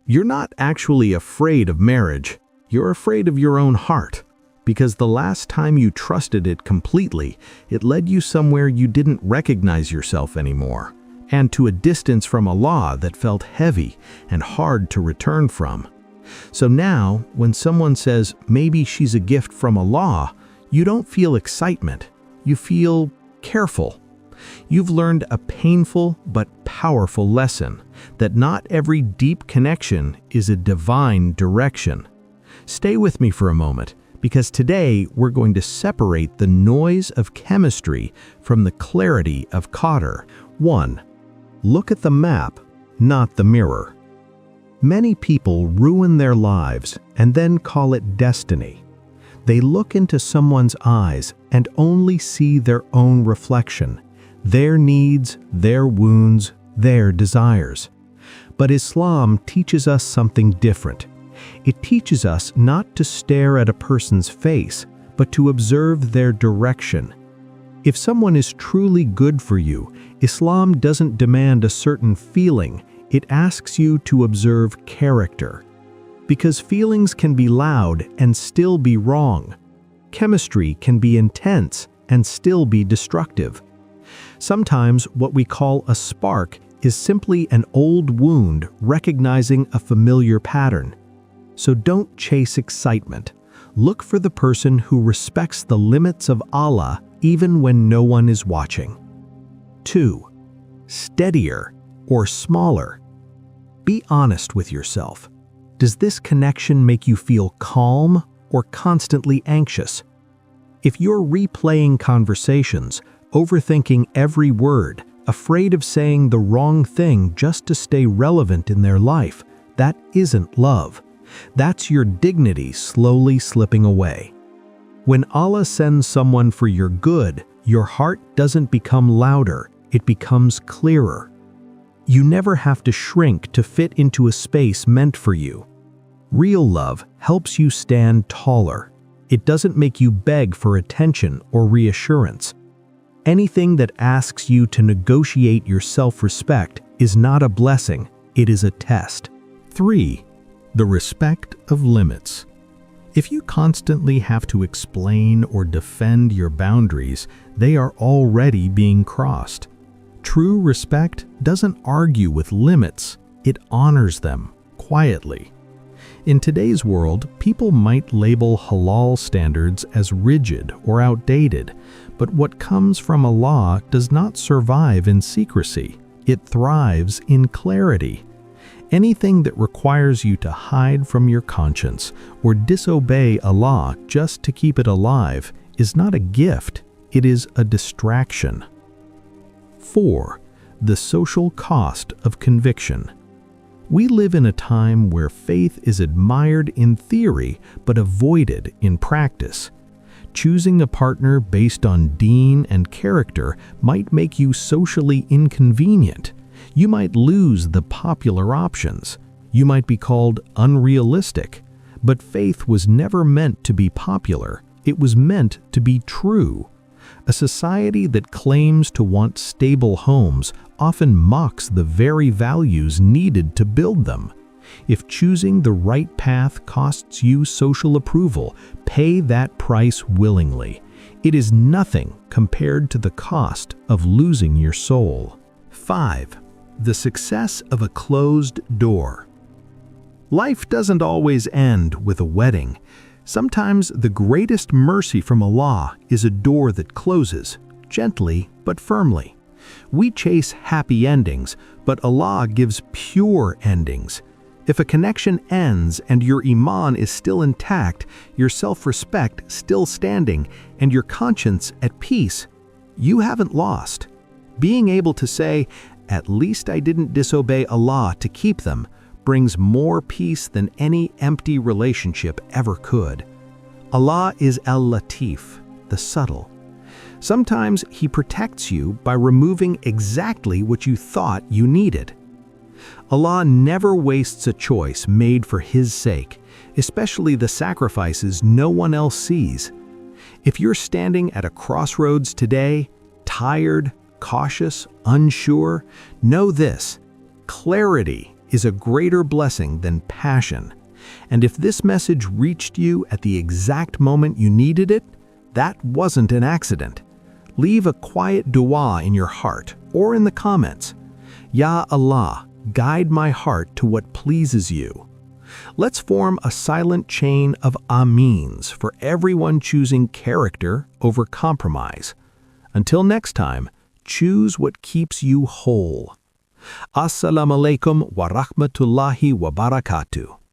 You're not actually afraid of marriage. You're afraid of your own heart. Because the last time you trusted it completely, it led you somewhere you didn't recognize yourself anymore, and to a distance from Allah that felt heavy and hard to return from. So now, when someone says, maybe she's a gift from Allah, you don't feel excitement. You feel careful. You've learned a painful but powerful lesson, that not every deep connection is a divine direction. Stay with me for a moment, because today we're going to separate the noise of chemistry from the clarity of qadr. 1. Look at the map, not the mirror. Many people ruin their lives and then call it destiny. They look into someone's eyes and only see their own reflection, their needs, their wounds, their desires. But Islam teaches us something different. It teaches us not to stare at a person's face, but to observe their direction. If someone is truly good for you, Islam doesn't demand a certain feeling, it asks you to observe character. Because feelings can be loud and still be wrong. Chemistry can be intense and still be destructive. Sometimes what we call a spark is simply an old wound recognizing a familiar pattern. So don't chase excitement. Look for the person who respects the limits of Allah even when no one is watching. 2. Steadier or smaller. Be honest with yourself. Does this connection make you feel calm or constantly anxious? If you're replaying conversations, overthinking every word, afraid of saying the wrong thing just to stay relevant in their life, that isn't love. That's your dignity slowly slipping away. When Allah sends someone for your good, your heart doesn't become louder, it becomes clearer. You never have to shrink to fit into a space meant for you. Real love helps you stand taller. It doesn't make you beg for attention or reassurance. Anything that asks you to negotiate your self-respect is not a blessing, it is a test. 3. The respect of limits. If you constantly have to explain or defend your boundaries, they are already being crossed. True respect doesn't argue with limits, it honors them quietly. In today's world, people might label halal standards as rigid or outdated, but what comes from Allah does not survive in secrecy. It thrives in clarity. Anything that requires you to hide from your conscience or disobey Allah just to keep it alive is not a gift, it is a distraction. 4. The social cost of conviction. We live in a time where faith is admired in theory but avoided in practice. Choosing a partner based on deen and character might make you socially inconvenient. You might lose the popular options. You might be called unrealistic. But faith was never meant to be popular. It was meant to be true. A society that claims to want stable homes often mocks the very values needed to build them. If choosing the right path costs you social approval, pay that price willingly. It is nothing compared to the cost of losing your soul. 5. The success of a closed door. Life doesn't always end with a wedding. Sometimes the greatest mercy from Allah is a door that closes, gently but firmly. We chase happy endings, but Allah gives pure endings. If a connection ends and your iman is still intact, your self-respect still standing, and your conscience at peace, you haven't lost. Being able to say, "At least I didn't disobey Allah to keep them," brings more peace than any empty relationship ever could. Allah is Al-Latif, the subtle. Sometimes He protects you by removing exactly what you thought you needed. Allah never wastes a choice made for His sake, especially the sacrifices no one else sees. If you're standing at a crossroads today, tired, cautious, unsure, know this: clarity is a greater blessing than passion. And if this message reached you at the exact moment you needed it, that wasn't an accident. Leave a quiet dua in your heart or in the comments. Ya Allah, guide my heart to what pleases you. Let's form a silent chain of Ameens for everyone choosing character over compromise. Until next time, choose what keeps you whole. Assalamu alaikum wa rahmatullahi wa barakatuh.